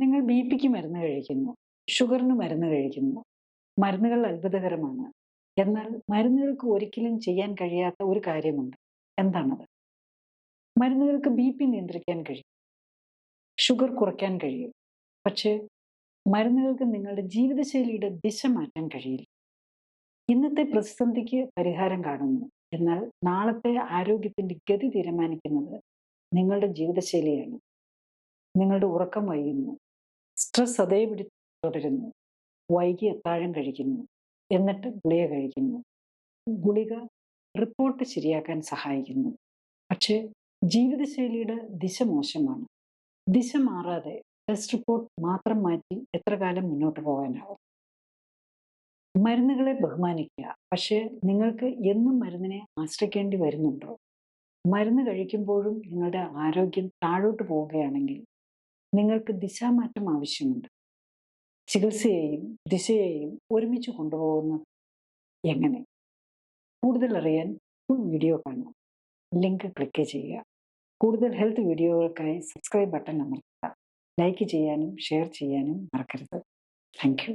നിങ്ങൾ ബിപിക്ക് മരുന്ന് കഴിക്കുന്നു, ഷുഗറിന് മരുന്ന് കഴിക്കുന്നു. മരുന്നുകൾ അത്ഭുതകരമാണ്. എന്നാൽ മരുന്നുകൾക്ക് ഒരിക്കലും ചെയ്യാൻ കഴിയാത്ത ഒരു കാര്യമുണ്ട്. എന്താണത്? മരുന്നുകൾക്ക് ബിപി നിയന്ത്രിക്കാൻ കഴിയും, ഷുഗർ കുറയ്ക്കാൻ കഴിയും. പക്ഷേ മരുന്നുകൾക്ക് നിങ്ങളുടെ ജീവിതശൈലിയുടെ ദിശ മാറ്റാൻ കഴിയില്ല. ഇന്നത്തെ പ്രതിസന്ധിക്ക് പരിഹാരം കാണുന്നു. എന്നാൽ നാളത്തെ ആരോഗ്യത്തിന്റെ ഗതി തീരുമാനിക്കുന്നത് നിങ്ങളുടെ ജീവിതശൈലിയാണ്. നിങ്ങളുടെ ഉറക്കം വൈകുന്നു, സ്ട്രെസ് അതേപടി തുടരുന്നു, വൈകി അത്താഴം കഴിക്കുന്നു, എന്നിട്ട് ഗുളിക കഴിക്കുന്നു. ഗുളിക റിപ്പോർട്ട് ശരിയാക്കാൻ സഹായിക്കുന്നു, പക്ഷേ ജീവിതശൈലിയുടെ ദിശ മോശമാണ്. ദിശ മാറാതെ ടെസ്റ്റ് റിപ്പോർട്ട് മാത്രം മാറ്റി എത്ര കാലം മുന്നോട്ട് പോകാനാവും? മരുന്നുകളെ ബഹുമാനിക്കുക, പക്ഷേ നിങ്ങൾക്ക് എന്നും മരുന്നിനെ ആശ്രയിക്കേണ്ടി വരുന്നുണ്ടോ? മരുന്ന് കഴിക്കുമ്പോഴും നിങ്ങളുടെ ആരോഗ്യം താഴോട്ട് പോവുകയാണെങ്കിൽ നിങ്ങൾക്ക് ദിശാമാറ്റം ആവശ്യമുണ്ട്. ചികിത്സയെയും ദിശയെയും ഒരുമിച്ച് കൊണ്ടുപോകുന്നത് എങ്ങനെ? കൂടുതൽ അറിയാൻ ഫുൾ വീഡിയോ കാണുക. ലിങ്ക് ക്ലിക്ക് ചെയ്യുക. കൂടുതൽ ഹെൽത്ത് വീഡിയോകൾക്കായി സബ്സ്ക്രൈബ് ബട്ടൺ അമർത്തുക. ലൈക്ക് ചെയ്യാനും ഷെയർ ചെയ്യാനും മറക്കരുത്. Thank you.